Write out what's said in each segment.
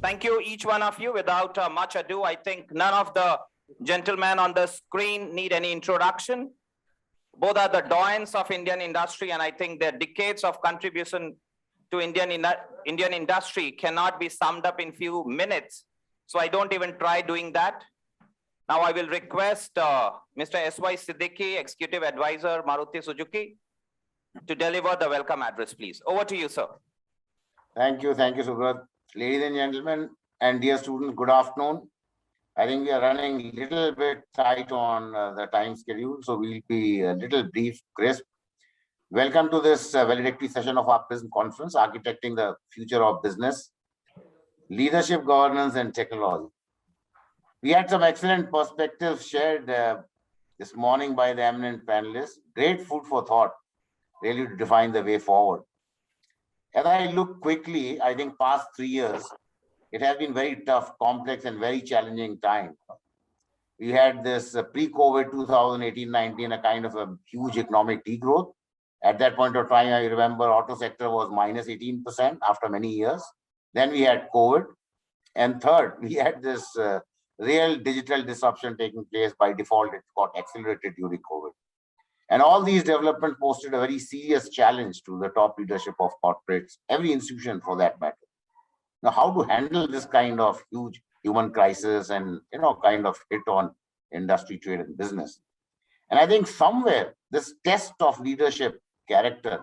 Thank you, each one of you. Without much ado, I think none of the gentlemen on the screen need any introduction. Both are the doyens of Indian industry, and I think their decades of contribution to Indian industry cannot be summed up in few minutes. So I don't even try doing that. Now I will request Mr. S.Y. Siddiqui, Executive Advisor, Maruti Suzuki, to deliver the welcome address, please. Over to you, sir. Thank you, Subrat. Ladies and gentlemen, and dear students, good afternoon. I think we are running a little bit tight on the time schedule, so we'll be a little brief, crisp. Welcome to this valedictory session of our PRISM conference, Architecting the Future of Business, Leadership, Governance, and Technology. We had some excellent perspectives shared this morning by the eminent panelists. Great food for thought, really to define the way forward. As I look quickly, I think past 3 years, it has been very tough, complex, and very challenging time. We had this pre-COVID 2018-19, a kind of a huge economic degrowth. At that point of time, I remember auto sector was minus 18% after many years. Then we had COVID. And third, we had this real digital disruption taking place. By default, it got accelerated during COVID. And all these developments posted a very serious challenge to the top leadership of corporates, every institution for that matter. Now, how to handle this kind of huge human crisis and, kind of hit on industry, trade, and business. And I think somewhere this test of leadership character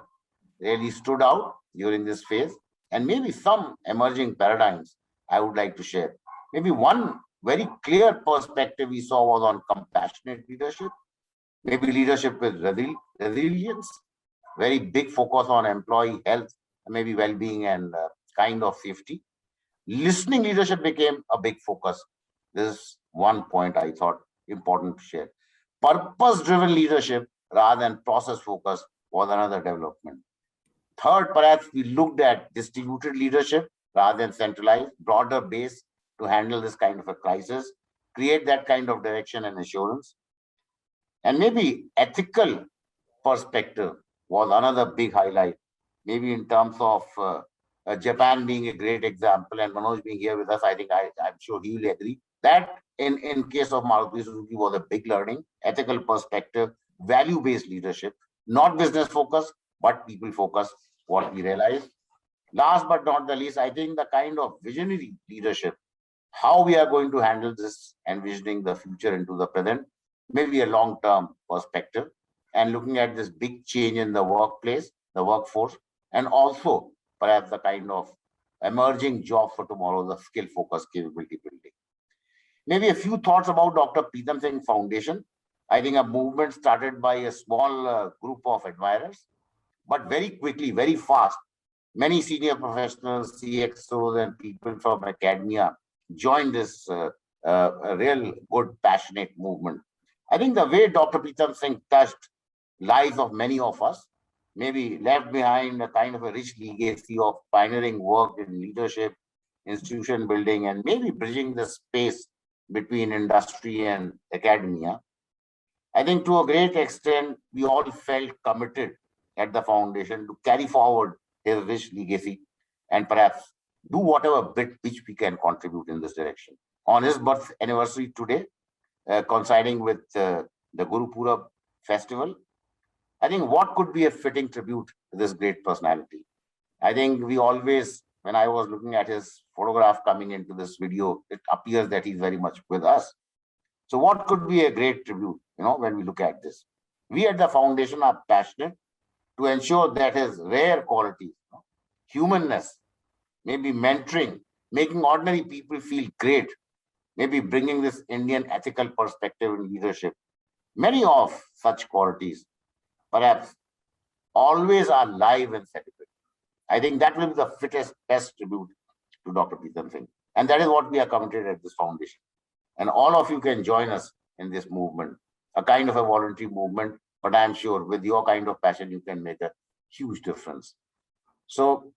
really stood out during this phase, and maybe some emerging paradigms I would like to share. Maybe one very clear perspective we saw was on compassionate leadership, maybe leadership with resilience, very big focus on employee health, maybe well-being and kind of safety. Listening leadership became a big focus. This is one point I thought important to share. Purpose-driven leadership rather than process focus was another development. Third, perhaps we looked at distributed leadership rather than centralized, broader base to handle this kind of a crisis, create that kind of direction and assurance. And maybe ethical perspective was another big highlight, maybe in terms of Japan being a great example, and Manoj being here with us, I think I'm sure he will agree. That in case of Maruti Suzuki was a big learning, ethical perspective, value-based leadership, not business focus, but people focus, what we realized. Last but not the least, I think the kind of visionary leadership, how we are going to handle this, envisioning the future into the present, maybe a long-term perspective, and looking at this big change in the workplace, the workforce, and also perhaps the kind of emerging jobs for tomorrow, the skill focus capability building. Maybe a few thoughts about Dr. Pritam Singh Foundation. I think a movement started by a small group of admirers, but very quickly, very fast, many senior professionals, CXOs, and people from academia joined this real good, passionate movement. I think the way Dr. Pritam Singh touched lives of many of us, maybe left behind a kind of a rich legacy of pioneering work in leadership, institution building, and maybe bridging the space between industry and academia. I think to a great extent, we all felt committed at the foundation to carry forward his rich legacy and perhaps do whatever bit which we can contribute in this direction. On his birth anniversary today, coinciding with the Guru Purab festival, I think what could be a fitting tribute to this great personality? I think we always, when I was looking at his photograph coming into this video, it appears that he's very much with us. So what could be a great tribute, when we look at this? We at the foundation are passionate to ensure that his rare qualities, humanness, maybe mentoring, making ordinary people feel great, maybe bringing this Indian ethical perspective in leadership, many of such qualities, perhaps always are live and celebrated. I think that will be the fittest, best tribute to Dr. Pritam Singh. And that is what we are committed at this foundation. And all of you can join us in this movement, a kind of a voluntary movement, but I'm sure with your kind of passion, you can make a huge difference. So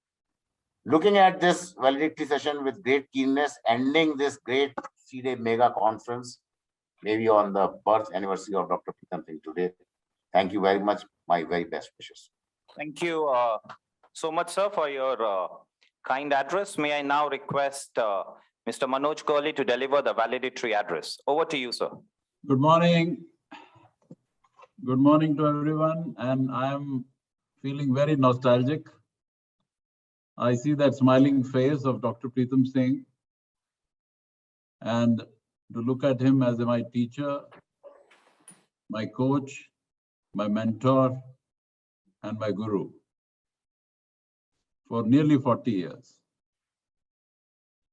looking at this valedictory session with great keenness, ending this great 3-day mega conference, maybe on the birth anniversary of Dr. Pritam Singh today. Thank you very much. My very best wishes. Thank you so much, sir, for your kind address, may I now request Mr. Manoj Kohli to deliver the valedictory address. Over to you, sir. Good morning. Good morning to everyone. And I am feeling very nostalgic. I see that smiling face of Dr. Pritam Singh. And to look at him as my teacher, my coach, my mentor, and my guru for nearly 40 years.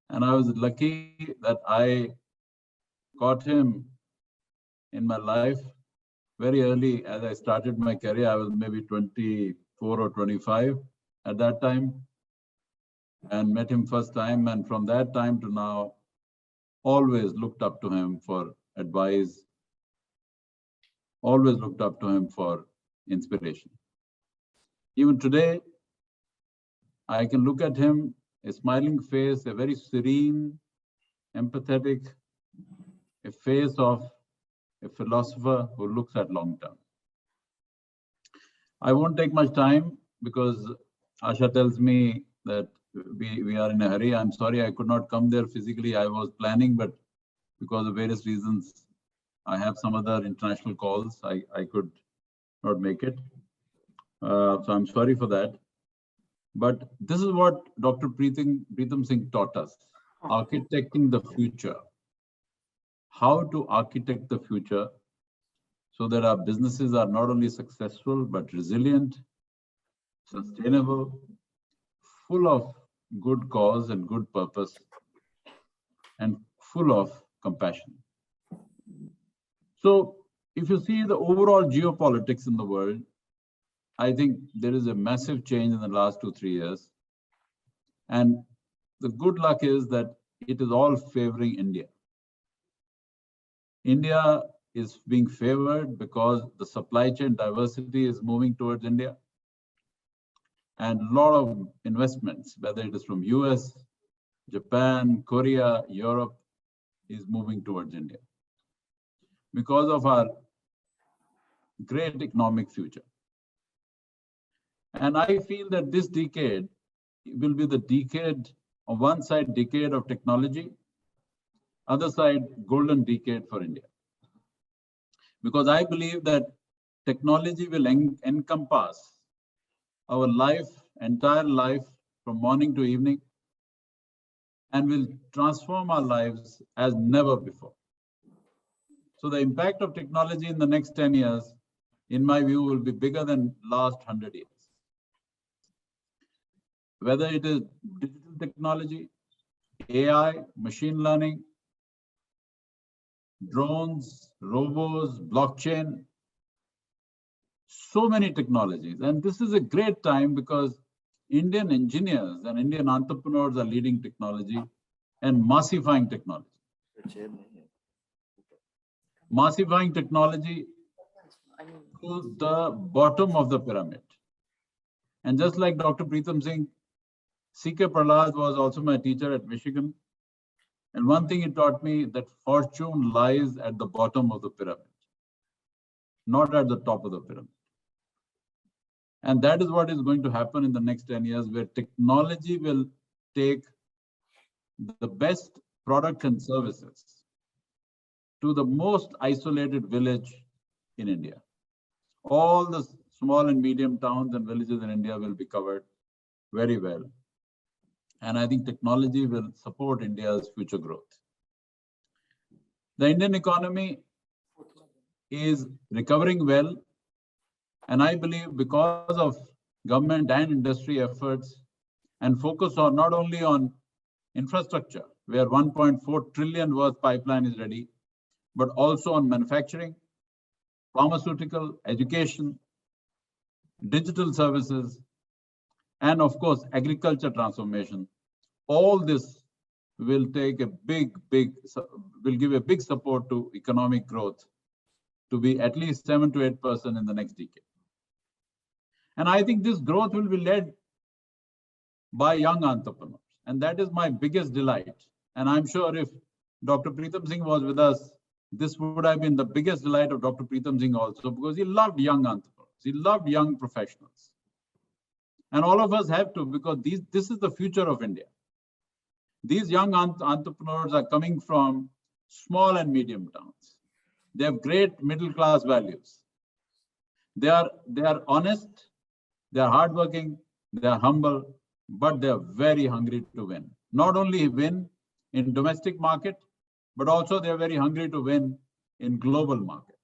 And I was lucky that I got him in my life very early. As I started my career, I was maybe 24 or 25 at that time, and met him first time. And from that time to now, always looked up to him for advice, always looked up to him for inspiration. Even today, I can look at him, a smiling face, a very serene, empathetic, a face of a philosopher who looks at long term. I won't take much time because Asha tells me that we are in a hurry. I'm sorry I could not come there physically. I was planning, but because of various reasons, I have some other international calls. I could not make it. So I'm sorry for that. But this is what Dr. Pritam Singh taught us, architecting the future. How to architect the future so that our businesses are not only successful, but resilient, sustainable, full of good cause and good purpose, and full of compassion. So if you see the overall geopolitics in the world, I think there is a massive change in the last 2-3 years. And the good luck is that it is all favoring India. India is being favored because the supply chain diversity is moving towards India. And a lot of investments, whether it is from US, Japan, Korea, Europe, is moving towards India because of our great economic future. And I feel that this decade will be the decade, on one side, decade of technology, other side, golden decade for India. Because I believe that technology will encompass our life, entire life, from morning to evening, and will transform our lives as never before. So the impact of technology in the next 10 years, in my view, will be bigger than last 100 years. Whether it is digital technology, AI, machine learning, drones, robots, blockchain, so many technologies. And this is a great time because Indian engineers and Indian entrepreneurs are leading technology and massifying technology. Massifying technology to the bottom of the pyramid. And just like Dr. Pritam Singh, C.K. Prahlad was also my teacher at Michigan. And one thing he taught me, that fortune lies at the bottom of the pyramid, not at the top of the pyramid. And that is what is going to happen in the next 10 years, where technology will take the best products and services to the most isolated village in India. All the small and medium towns and villages in India will be covered very well. And I think technology will support India's future growth. The Indian economy is recovering well. And I believe because of government and industry efforts and focus on not only on infrastructure, where 1.4 trillion worth pipeline is ready, but also on manufacturing, pharmaceutical, education, digital services, and of course, agriculture transformation. All this will take a will give a big support to economic growth to be at least 7 to 8% in the next decade. And I think this growth will be led by young entrepreneurs. And that is my biggest delight. And I'm sure if Dr. Pritam Singh was with us, this would have been the biggest delight of Dr. Pritam Singh also, because he loved young entrepreneurs. He loved young professionals. And all of us have to, because this is the future of India. These young entrepreneurs are coming from small and medium towns. They have great middle class values. They are honest, they are hardworking, they are humble, but they are very hungry to win. Not only win in domestic market, but also they are very hungry to win in global market.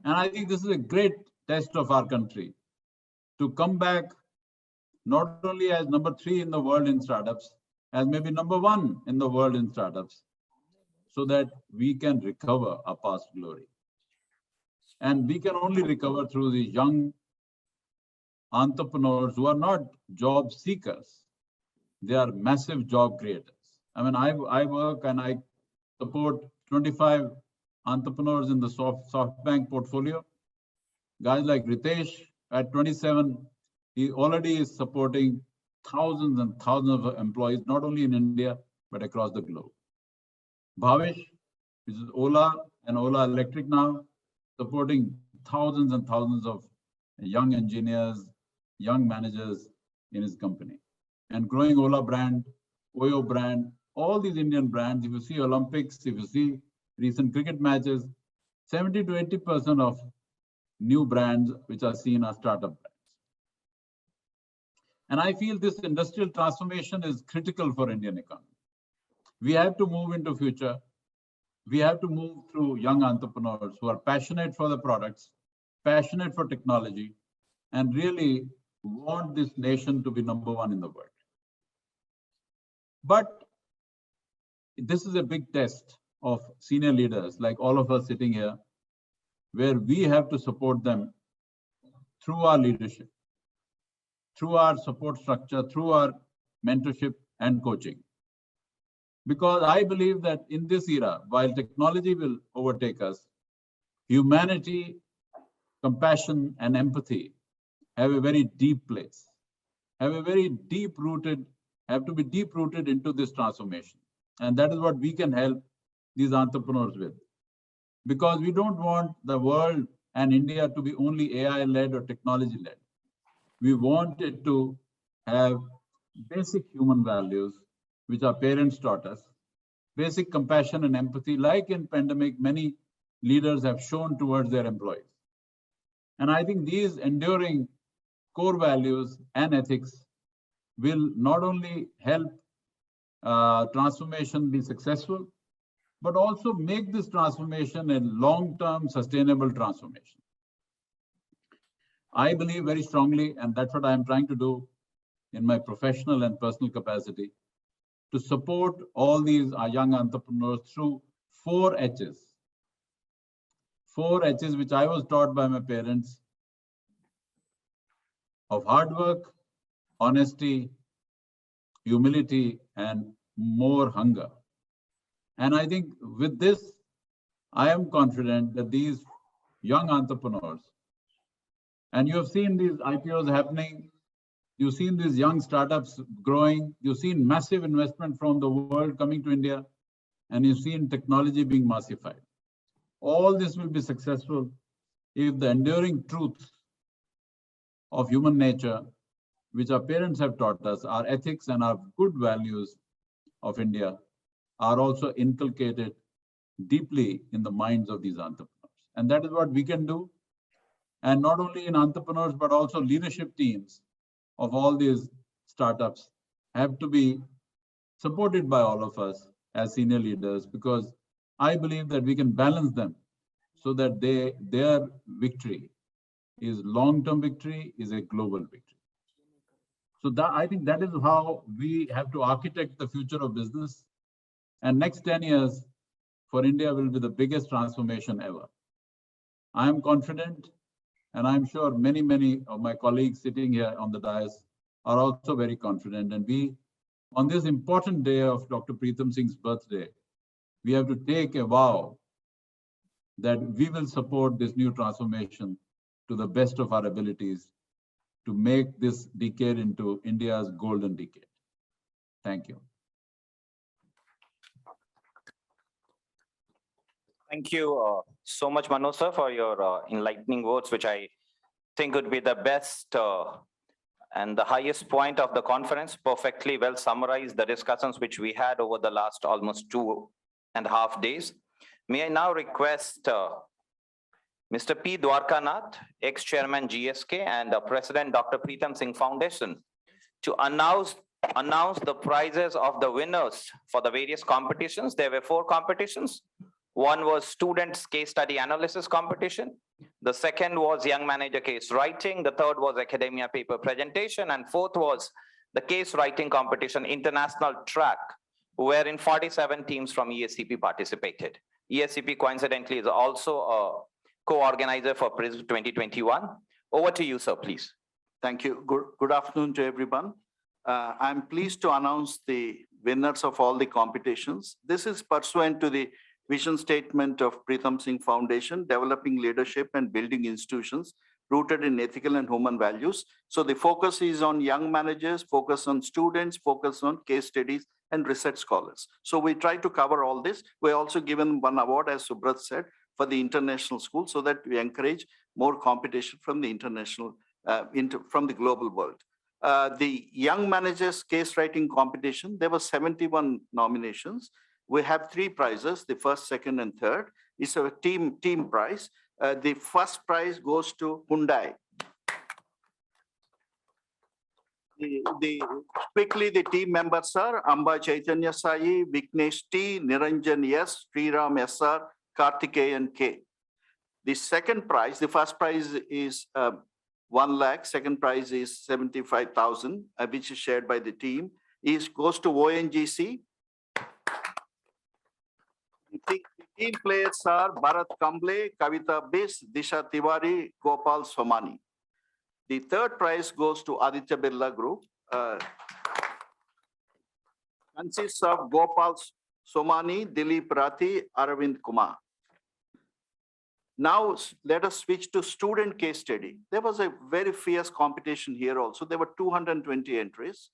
And I think this is a great test of our country to come back not only as number 3 in the world in startups, as maybe number 1 in the world in startups, so that we can recover our past glory. And we can only recover through these young entrepreneurs who are not job seekers. They are massive job creators. I mean, I work and I support 25 entrepreneurs in the Softbank portfolio. Guys like Ritesh at 27, he already is supporting thousands and thousands of employees, not only in India, but across the globe. Bhavish, which is Ola and Ola Electric now, supporting thousands and thousands of young engineers, young managers in his company. And growing Ola brand, Oyo brand, all these Indian brands, if you see Olympics, if you see recent cricket matches, 70 to 80% of new brands which are seen are startup brands. And I feel this industrial transformation is critical for Indian economy. We have to move into future. We have to move through young entrepreneurs who are passionate for the products, passionate for technology, and really want this nation to be number 1 in the world. But this is a big test of senior leaders like all of us sitting here, where we have to support them through our leadership, through our support structure, through our mentorship and coaching. Because I believe that in this era, while technology will overtake us, humanity, compassion, and empathy have a very deep place, have to be deep rooted into this transformation. And that is what we can help these entrepreneurs with. Because we don't want the world and India to be only AI-led or technology-led. We want it to have basic human values, which our parents taught us, basic compassion and empathy, like in pandemic, many leaders have shown towards their employees. And I think these enduring core values and ethics will not only help transformation be successful, but also make this transformation a long-term sustainable transformation. I believe very strongly, and that's what I'm trying to do in my professional and personal capacity, to support all these young entrepreneurs through 4 H's. 4 H's, which I was taught by my parents, of hard work, honesty, humility, and more hunger. And I think with this, I am confident that these young entrepreneurs, and you have seen these IPOs happening, you've seen these young startups growing, you've seen massive investment from the world coming to India, and you've seen technology being massified. All this will be successful if the enduring truths of human nature, which our parents have taught us, our ethics and our good values of India, are also inculcated deeply in the minds of these entrepreneurs. And that is what we can do. And not only in entrepreneurs, but also leadership teams of all these startups have to be supported by all of us as senior leaders, because I believe that we can balance them so that their victory is long-term victory, is a global victory. So I think that is how we have to architect the future of business. And next 10 years for India will be the biggest transformation ever. I am confident, and I'm sure many, many of my colleagues sitting here on the dais are also very confident. And we, on this important day of Dr. Pritam Singh's birthday, we have to take a vow that we will support this new transformation to the best of our abilities to make this decade into India's golden decade. Thank you. Thank you so much, Manoj sir, for your enlightening words, which I think would be the best And the highest point of the conference perfectly well summarized the discussions which we had over the last almost 2.5 days. May I now request Mr. P. Dwarakanath, ex-chairman GSK and President Dr. Pritam Singh Foundation, to announce the prizes of the winners for the various competitions. There were 4 competitions. One was students case study analysis competition. The second was young manager case writing. The third was academia paper presentation. And fourth was the case writing competition international track, wherein 47 teams from ESCP participated. ESCP coincidentally is also a co-organizer for PRISM 2021. Over to you, sir, please. Thank you. Good afternoon to everyone. I'm pleased to announce the winners of all the competitions. This is pursuant to the vision statement of Pritam Singh Foundation, developing leadership and building institutions rooted in ethical and human values. So the focus is on young managers, focus on students, focus on case studies and research scholars. So we try to cover all this. We're also given one award, as Subrat said, for the international school, so that we encourage more competition from the international, from the global world. The young managers case writing competition, there were 71 nominations. We have 3 prizes, the first, second, and third. It's a team prize. The first prize goes to Hyundai. Quickly, the team members are Amba Chaitanya Sai, Viknesh T, Niranjan S, Sriram SR, Karthikeyan K. The second prize, the first prize is 1 lakh, second prize is 75,000, which is shared by the team, goes to ONGC. The team players are Bharat Kamble, Kavita Bis, Disha Tiwari, Gopal Somani. The third prize goes to Aditya Birla Group. Consists of Gopal Somani, Dilip Rathi, Arvind Kumar. Now let us switch to student case study. There was a very fierce competition here also. There were 220 entries.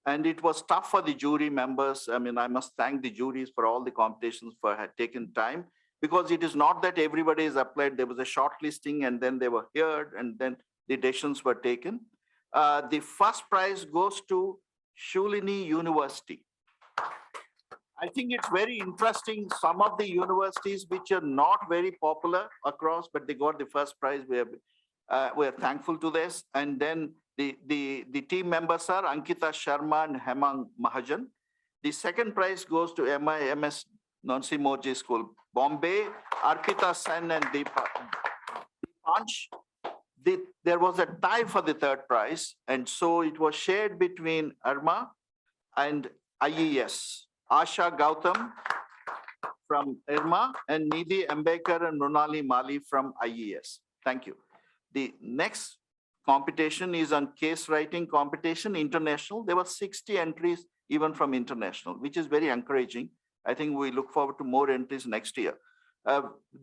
And it was tough for the jury members. I mean, I must thank the juries for all the competitions for had taken time, because it is not that everybody is applied. There was a shortlisting and then they were heard and then the decisions were taken. The first prize goes to Shulini University. I think it's very interesting. Some of the universities which are not very popular across, but they got the first prize. We're thankful to this. And then the team members are Ankita Sharma and Hemang Mahajan. The second prize goes to MIMS Nancy Moji School, Bombay, Arpita Sen and Deepansh. There was a tie for the third prize. And so it was shared between Arma and IES. Asha Gautam from Irma and Nidhi Ambekar and Runali Mali from IES. Thank you. The next competition is on case writing competition, international. There were 60 entries even from international, which is very encouraging. I think we look forward to more entries next year.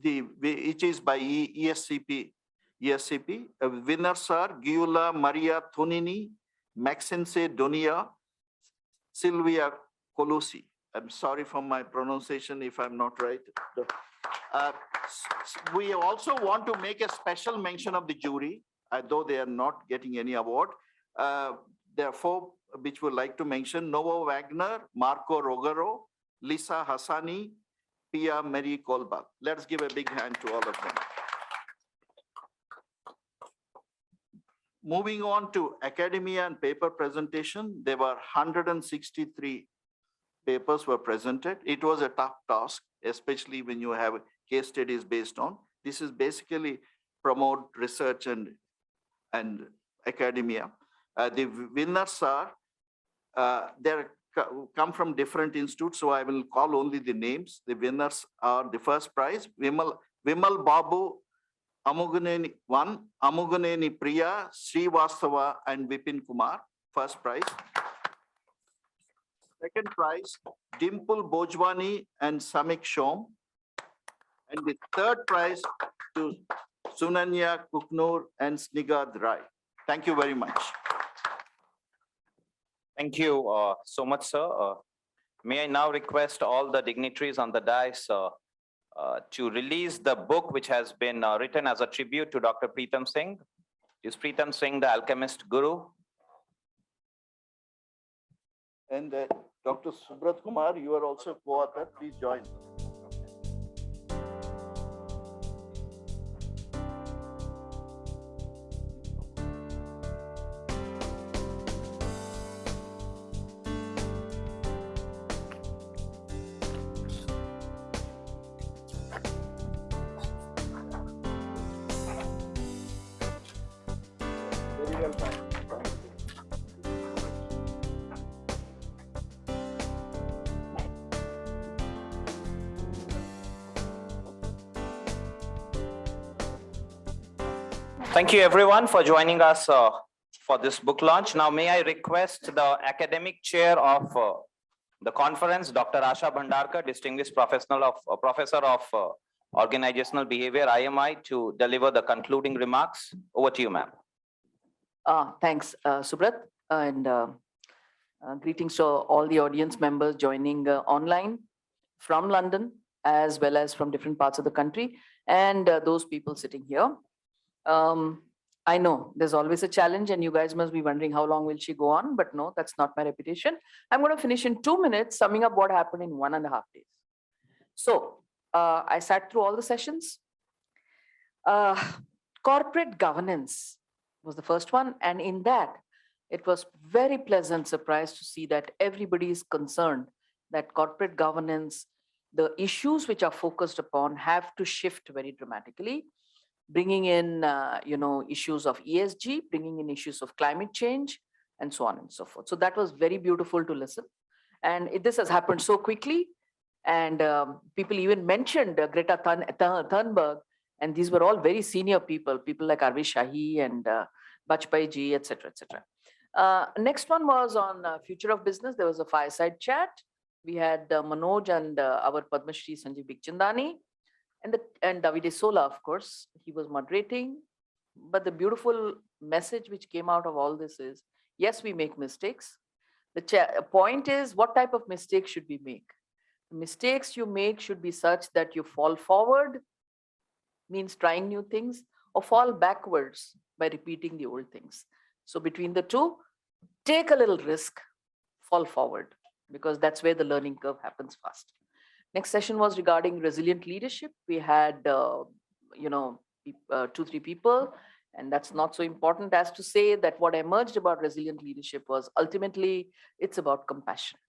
It is by ESCP. Winners are Giula Maria Tonini, Maxense Donia, Sylvia Colosi. I'm sorry for my pronunciation if I'm not right. We also want to make a special mention of the jury, though they are not getting any award. There are 4 which we'd like to mention: Novo Wagner, Marco Rogero, Lisa Hassani, Pia Mary Kolbach. Let's give a big hand to all of them. Moving on to academia and paper presentation, there were 163 papers were presented. It was a tough task, especially when you have case studies based on. This is basically promote research and academia. The winners are, they come from different institutes, so I will call only the names. The winners are the first prize, Vimal Babu, Amuguneni 1, Amuguneni Priya, Srivastava and Vipin Kumar, first prize. Second prize, Dimple Bojwani and Samik Shom. And the third prize to Sunanya Kuknur and Snigad Rai. Thank you very much. Thank you so much, sir. May I now request all the dignitaries on the dais to release the book which has been written as a tribute to Dr. Pritam Singh. Is Pritam Singh the alchemist guru? And Dr. Subrat Kumar, you are also co-author. Please join. Very well done. Thank you everyone for joining us for this book launch. Now, may I request the academic chair of the conference, Dr. Asha Bhandarker, distinguished professor of organizational behavior, IMI, to deliver the concluding remarks. Over to you, ma'am. Thanks, Subrat, and greetings to all the audience members joining online from London, as well as from different parts of the country, and those people sitting here. I know there's always a challenge, and you guys must be wondering how long will she go on, but no, that's not my reputation. I'm going to finish in 2 minutes, summing up what happened in 1.5 days. So I sat through all the sessions. Corporate governance was the first one, and in that, it was very pleasant surprise to see that everybody is concerned that corporate governance, the issues which are focused upon have to shift very dramatically, bringing in issues of ESG, bringing in issues of climate change, and so on and so forth. So that was very beautiful to listen. And this has happened so quickly. And people even mentioned Greta Thunberg, and these were all very senior people like Arvind Shahi and Bajpayee ji, etc., etc. Next one was on future of business. There was a fireside chat. We had Manoj and our Padma Shri Sanjeev Bikhchandani, and Davide Sola, of course, he was moderating. But the beautiful message which came out of all this is, yes, we make mistakes. The point is, what type of mistakes should we make? The mistakes you make should be such that you fall forward, means trying new things, or fall backwards by repeating the old things. So between the two, take a little risk, fall forward, because that's where the learning curve happens fast. Next session was regarding resilient leadership. We had, 2-3 people, and that's not so important as to say that what emerged about resilient leadership was ultimately, it's about compassion.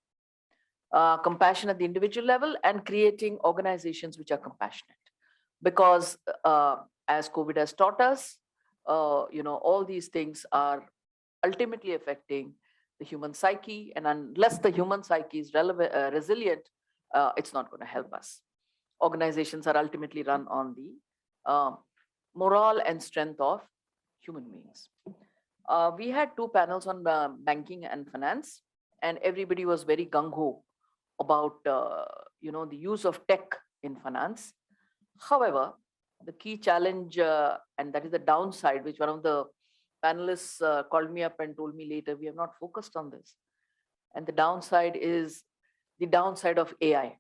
Compassion at the individual level and creating organizations which are compassionate. Because as COVID has taught us, all these things are ultimately affecting the human psyche, and unless the human psyche is resilient, it's not going to help us. Organizations are ultimately run on the morale and strength of human beings. We had 2 panels on banking and finance, and everybody was very gung-ho about the use of tech in finance. However, the key challenge, and that is the downside, which one of the panelists called me up and told me later, we have not focused on this. And the downside is the downside of AI.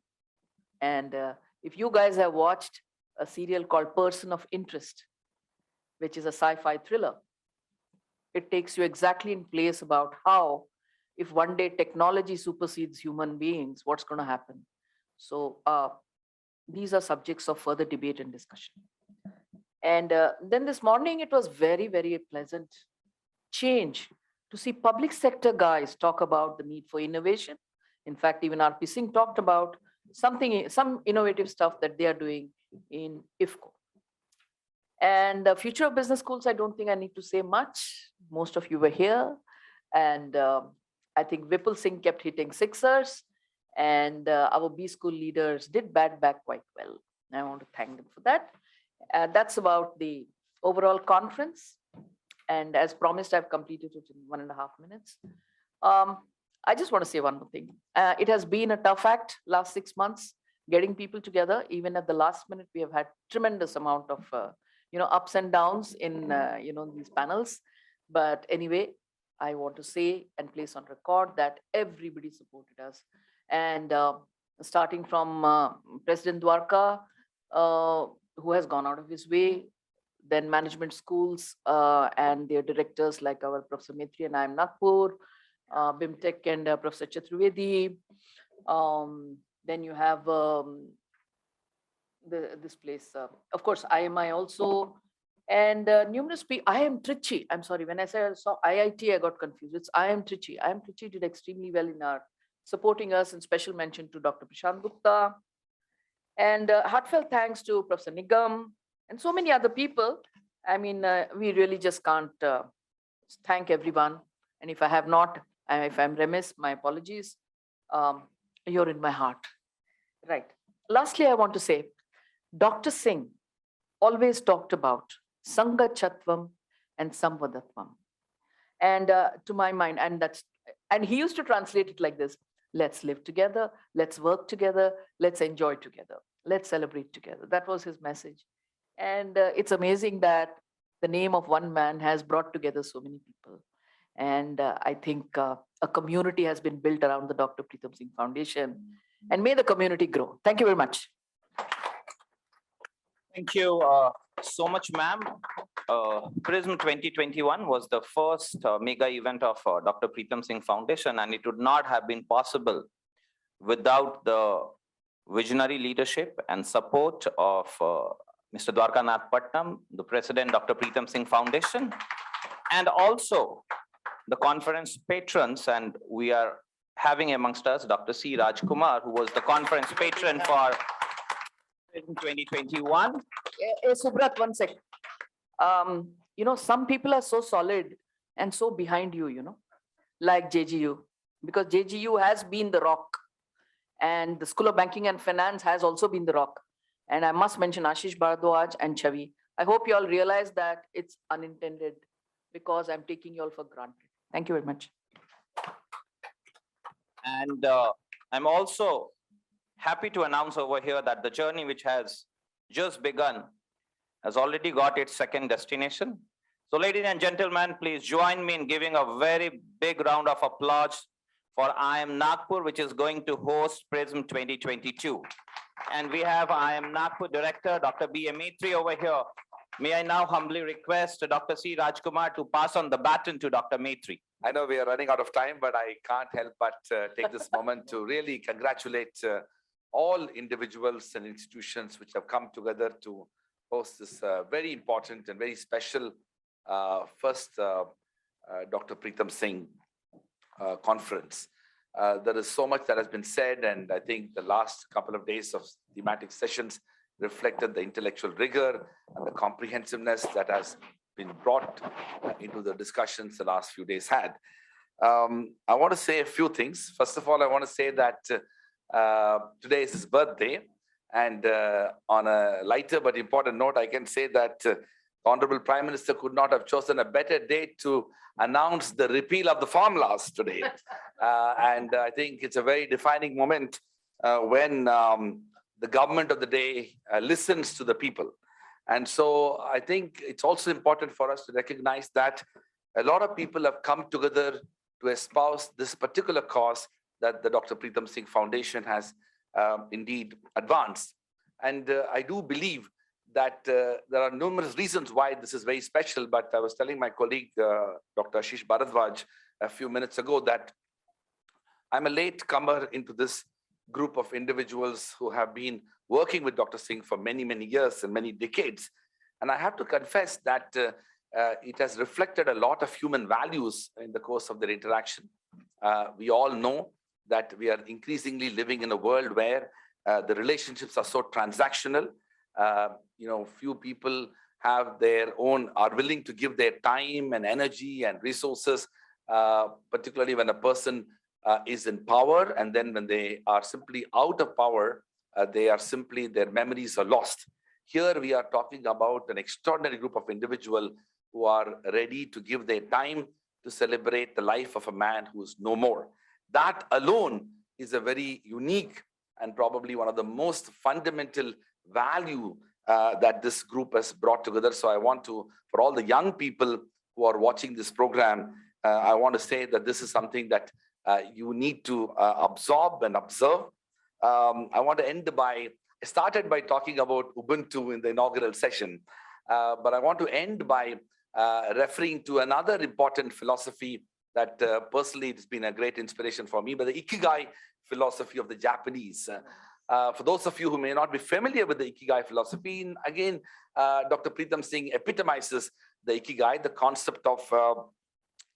And if you guys have watched a serial called Person of Interest, which is a sci-fi thriller, it takes you exactly in place about how, if one day technology supersedes human beings, what's going to happen. So these are subjects of further debate and discussion. And then this morning, it was very, very pleasant change to see public sector guys talk about the need for innovation. In fact, even RP Singh talked about some innovative stuff that they are doing in IFCO. And the future of business schools, I don't think I need to say much. Most of you were here. And I think Vipul Singh kept hitting sixers, and our B school leaders did bat back quite well. I want to thank them for that. That's about the overall conference. And as promised, I've completed it in 1.5 minutes. I just want to say one more thing. It has been a tough act last 6 months, getting people together. Even at the last minute, we have had tremendous amount of ups and downs in these panels. But anyway, I want to say and place on record that everybody supported us. And starting from President Dwarka, who has gone out of his way, then management schools and their directors like our Professor Metri and I am Nagpur, BIMTech and Professor Chaturvedi. Then you have this place, of course, IMI also, and numerous people. IIM Trichy. I'm sorry, when I saw IIT, I got confused. It's IIM Trichy. IIM Trichy did extremely well in our supporting us, and special mention to Dr. Prashant Gupta. And heartfelt thanks to Professor Nigam and so many other people. I mean, we really just can't thank everyone. And if I have not, if I'm remiss, my apologies. You're in my heart. Right. Lastly, I want to say, Dr. Singh always talked about Sangha Chatvam and Samvadatvam. And to my mind, and he used to translate it like this: let's live together, let's work together, let's enjoy together, let's celebrate together. That was his message. And it's amazing that the name of one man has brought together so many people. And I think a community has been built around the Dr. Pritam Singh Foundation. And may the community grow. Thank you very much. Thank you so much, ma'am. Prism 2021 was the first mega event of Dr. Pritam Singh Foundation, and it would not have been possible without the visionary leadership and support of Mr. Dwarakanath Patnam, the president, Dr. Pritam Singh Foundation, and also the conference patrons. And we are having amongst us Dr. C. Raj Kumar, who was the conference patron for 2021. Subrat, one sec. You know, some people are so solid and so behind you, you know, like JGU, because JGU has been the rock, and the School of Banking and Finance has also been the rock. And I must mention Ashish Bharadwaj and Chavi. I hope you all realize that it's unintended, because I'm taking you all for granted. Thank you very much. And I'm also happy to announce over here that the journey, which has just begun, has already got its second destination. So ladies and gentlemen, please join me in giving a very big round of applause for IIM Nagpur, which is going to host Prism 2022. And we have IIM Nagpur Director, Dr. B. Metri over here. May I now humbly request Dr. C. Raj Kumar to pass on the baton to Dr. Metri. I know we are running out of time, but I can't help but take this moment to really congratulate all individuals and institutions which have come together to host this very important and very special first Dr. Pritam Singh conference. There is so much that has been said, and I think the last couple of days of thematic sessions reflected the intellectual rigor and the comprehensiveness that has been brought into the discussions the last few days had. I want to say a few things. First of all, I want to say that today is his birthday, and on a lighter but important note, I can say that the Honorable Prime Minister could not have chosen a better date to announce the repeal of the formulas today. And I think it's a very defining moment when the government of the day listens to the people. And so I think it's also important for us to recognize that a lot of people have come together to espouse this particular cause that the Dr. Pritam Singh Foundation has indeed advanced. And I do believe that there are numerous reasons why this is very special, but I was telling my colleague, Dr. Ashish Bharadwaj, a few minutes ago that I'm a late comer into this group of individuals who have been working with Dr. Singh for many, many years and many decades. And I have to confess that it has reflected a lot of human values in the course of their interaction. We all know that we are increasingly living in a world where the relationships are so transactional. Few people have are willing to give their time and energy and resources, particularly when a person is in power, and then when they are simply out of power, their memories are lost. Here we are talking about an extraordinary group of individuals who are ready to give their time to celebrate the life of a man who is no more. That alone is a very unique and probably one of the most fundamental value that this group has brought together. So I want to, for all the young people who are watching this program, I want to say that this is something that you need to absorb and observe. I want to I started by talking about Ubuntu in the inaugural session, but I want to end by referring to another important philosophy that personally it's been a great inspiration for me, but the Ikigai philosophy of the Japanese. For those of you who may not be familiar with the Ikigai philosophy, again, Dr. Pritam Singh epitomizes the Ikigai, the concept of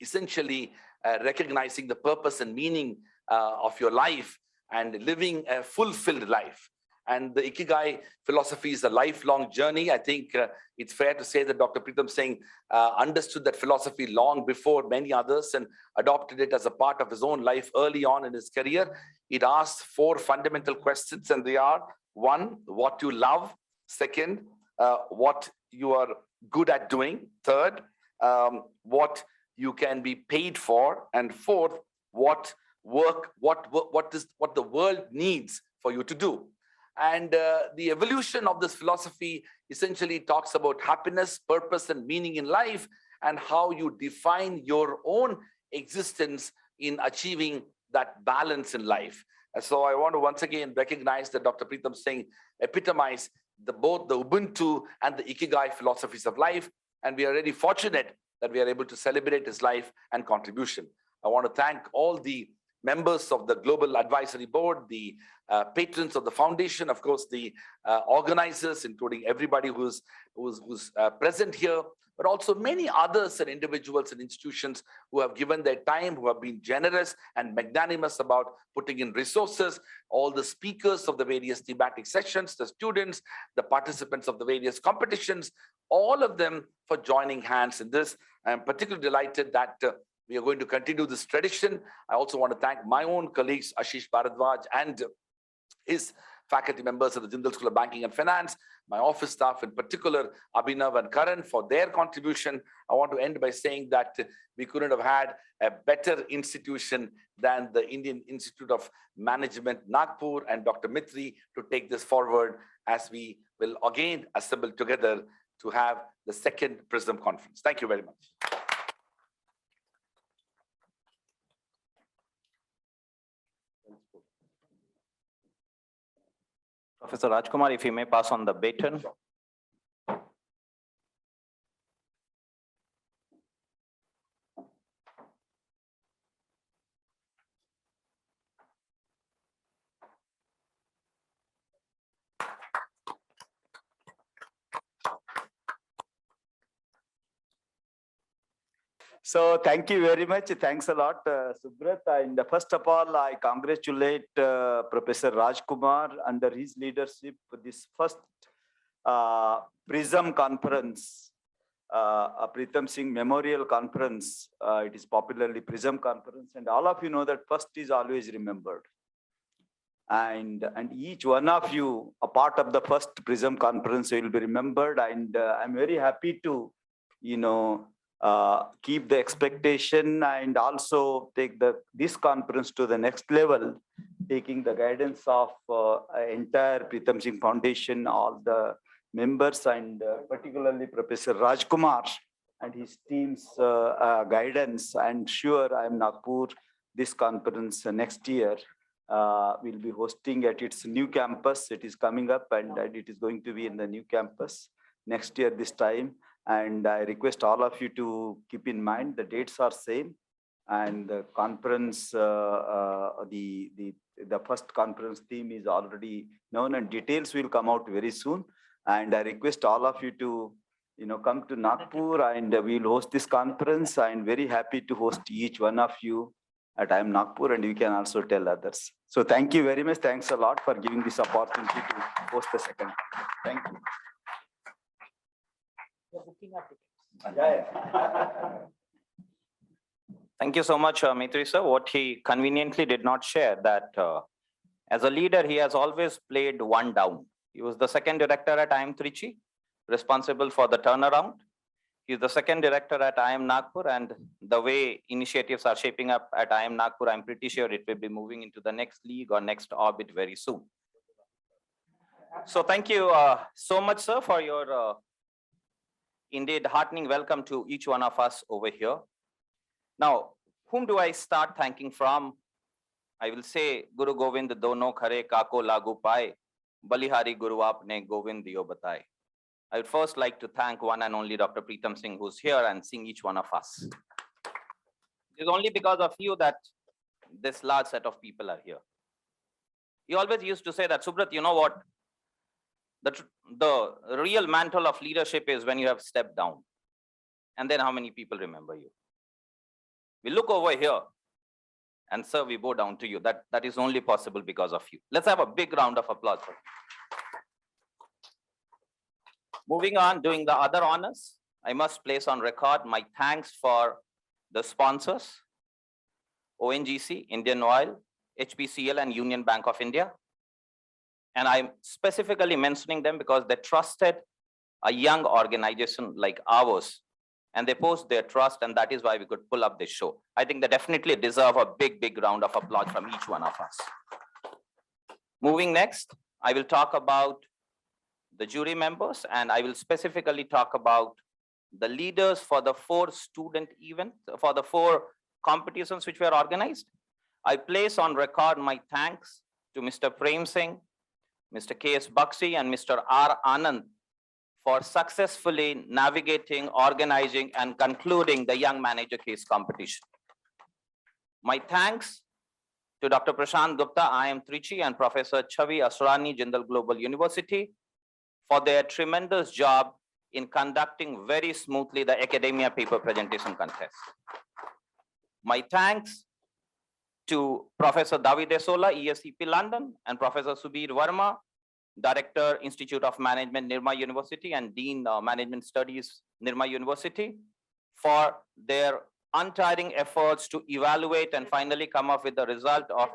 essentially recognizing the purpose and meaning of your life and living a fulfilled life. And the Ikigai philosophy is a lifelong journey. I think it's fair to say that Dr. Pritam Singh understood that philosophy long before many others and adopted it as a part of his own life early on in his career. It asks 4 fundamental questions, and they are: 1, what you love; 2nd, what you are good at doing; 3rd, what you can be paid for; and 4th, what the world needs for you to do. And the evolution of this philosophy essentially talks about happiness, purpose, and meaning in life, and how you define your own existence in achieving that balance in life. And so I want to once again recognize that Dr. Pritam Singh epitomized both the Ubuntu and the Ikigai philosophies of life, and we are really fortunate that we are able to celebrate his life and contribution. I want to thank all the members of the Global Advisory Board, the patrons of the foundation, of course, the organizers, including everybody who's present here, but also many others and individuals and institutions who have given their time, who have been generous and magnanimous about putting in resources, all the speakers of the various thematic sessions, the students, the participants of the various competitions, all of them for joining hands in this. I am particularly delighted that we are going to continue this tradition. I also want to thank my own colleagues, Ashish Bharadwaj and his faculty members of the Jindal School of Banking and Finance, my office staff, in particular, Abhinav and Karan, for their contribution. I want to end by saying that we couldn't have had a better institution than the Indian Institute of Management, Nagpur, and Dr. Metri to take this forward as we will again assemble together to have the 2nd Prism Conference. Thank you very much. Professor Raj Kumar, if you may pass on the baton. So thank you very much. Thanks a lot, Subrat. And first of all, I congratulate Professor Raj Kumar under his leadership for this first Prism Conference, Pritam Singh Memorial Conference. It is popularly Prism Conference, and all of you know that first is always remembered. And each one of you, a part of the first Prism Conference, will be remembered. And I'm very happy to, keep the expectation and also take this conference to the next level, taking the guidance of entire Pritam Singh Foundation, all the members, and particularly Professor Raj Kumar and his team's guidance. I'm sure I'm Nagpur, this conference next year will be hosting at its new campus. It is coming up, and it is going to be in the new campus next year this time. And I request all of you to keep in mind the dates are same, and the conference, the first conference theme is already known, and details will come out very soon. And I request all of you to, come to Nagpur, and we'll host this conference. I'm very happy to host each one of you at IIM Nagpur, and you can also tell others. So thank you very much. Thanks a lot for giving this opportunity to host the second. Thank you. Thank you so much, Metri sir. What he conveniently did not share, that as a leader, he has always played one down. He was the 2nd director at IIM Trichy, responsible for the turnaround. He is the 2nd director at IIM Nagpur, and the way initiatives are shaping up at IIM Nagpur, I'm pretty sure it will be moving into the next league or next orbit very soon. So thank you so much, sir, for your indeed heartening welcome to each one of us over here. Now, whom do I start thanking from? I will say Guru Govind dono khare kako lagu paye, Balihari Guru aapne Govind diyo bataye. I would first like to thank one and only Dr. Pritam Singh, who's here, and sing each one of us. It's only because of you that this large set of people are here. You always used to say that, Subrat, you know what? The real mantle of leadership is when you have stepped down. And then how many people remember you? We look over here and sir, we bow down to you. That is only possible because of you. Let's have a big round of applause for you. Moving on, doing the other honors, I must place on record my thanks for the sponsors, ONGC, Indian Oil, HPCL and Union Bank of India. And I'm specifically mentioning them because they trusted a young organization like ours and they posed their trust, and that is why we could pull up this show. I think they definitely deserve a big, big round of applause from each one of us. Moving next, I will talk about the jury members, and I will specifically talk about the leaders for the 4 student events, for the 4 competitions which were organized. I place on record my thanks to Mr. Prem Singh, Mr. K.S. Bakshi, and Mr. R. Anand for successfully navigating, organizing, and concluding the Young Manager Case competition. My thanks to Dr. Prashant Gupta, IIM Trichy, and Professor Chavi Asrani, Jindal Global University, for their tremendous job in conducting very smoothly the academia paper presentation contest. My thanks to Professor David Esola, ESCP London, and Professor Subir Verma, Director, Institute of Management, Nirma University, and Dean Management Studies, Nirma University, for their untiring efforts to evaluate and finally come up with the result of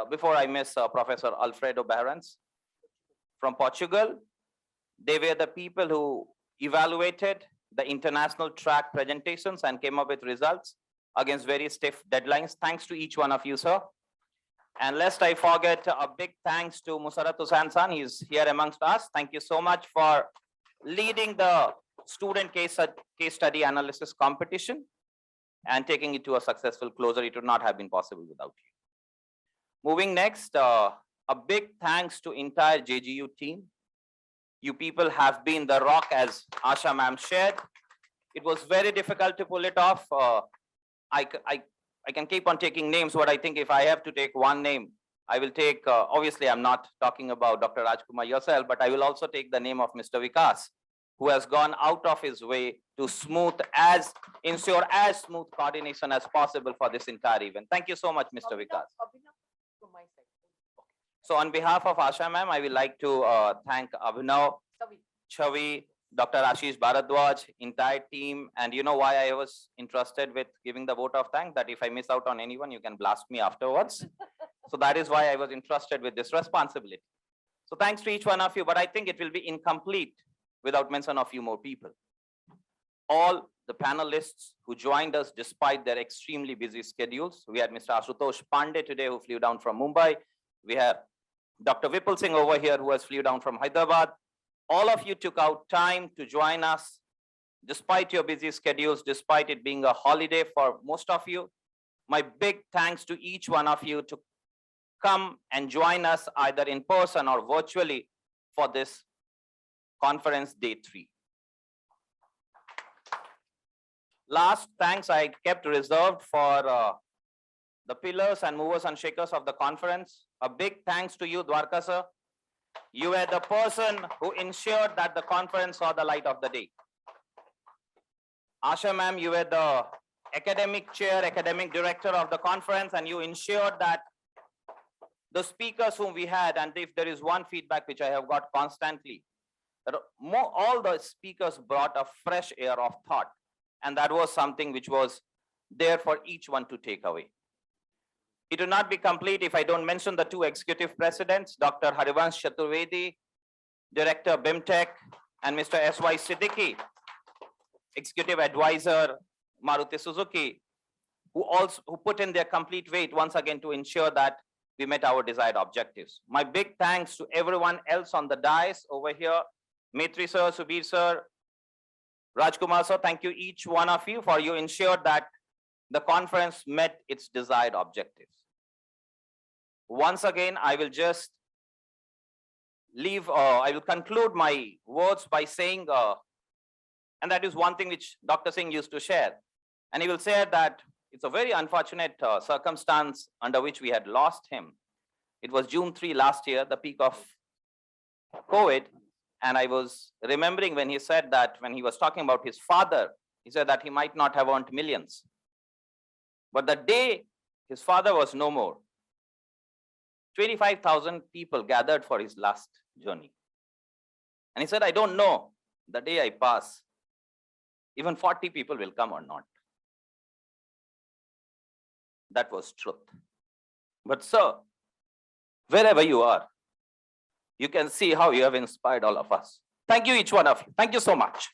before I miss Professor Alfredo Behrens from Portugal. They were the people who evaluated the international track presentations and came up with results against very stiff deadlines. Thanks to each one of you, sir. And lest I forget, a big thanks to Musarat Hussain San. He's here amongst us. Thank you so much for leading the student case study analysis competition and taking it to a successful closure. It would not have been possible without you. Moving next, a big thanks to entire JGU team. You people have been the rock, as Asha ma'am shared. It was very difficult to pull it off. I can keep on taking names, but I think if I have to take one name, I will take, obviously I'm not talking about Dr. Raj Kumar yourself, but I will also take the name of Mr. Vikas, who has gone out of his way to ensure as smooth coordination as possible for this entire event. Thank you so much, Mr. Vikas. So on behalf of Asha ma'am, I would like to thank Abhinav, Chavi, Dr. Ashish Bharadwaj, entire team. And you know why I was interested with giving the vote of thanks, that if I miss out on anyone, you can blast me afterwards. So that is why I was interested with this responsibility. So thanks to each one of you, but I think it will be incomplete without mention of few more people. All the panelists who joined us despite their extremely busy schedules. We had Mr. Ashutosh Pandey today, who flew down from Mumbai. We have Dr. Vipul Singh over here, who has flew down from Hyderabad. All of you took out time to join us, despite your busy schedules, despite it being a holiday for most of you. My big thanks to each one of you to come and join us either in person or virtually for this conference day 3. Last thanks I kept reserved for the pillars and movers and shakers of the conference. A big thanks to you, Dwarka sir. You were the person who ensured that the conference saw the light of the day. Asha ma'am, you were the academic chair, academic director of the conference, and you ensured that the speakers whom we had, and if there is one feedback which I have got constantly, that all the speakers brought a fresh air of thought. And that was something which was there for each one to take away. It will not be complete if I don't mention the 2 executive presidents, Dr. Harivansh Chaturvedi, Director BIMTech, and Mr. S.Y. Siddiqui, Executive Advisor, Maruti Suzuki, who put in their complete weight once again to ensure that we met our desired objectives. My big thanks to everyone else on the dais over here, Metri sir, Subir sir, Raj Kumar sir, thank you each one of you for you ensured that the conference met its desired objectives. Once again, I will just I will conclude my words by saying, and that is one thing which Dr. Singh used to share, And he will say that it's a very unfortunate circumstance under which we had lost him. It was June 3 last year, the peak of COVID. And I was remembering when he said that, when he was talking about his father, he said that he might not have earned millions. But the day his father was no more, 25,000 people gathered for his last journey. And he said, I don't know, the day I pass, even 40 people will come or not. That was truth. But sir, wherever you are, you can see how you have inspired all of us. Thank you, each one of you. Thank you so much.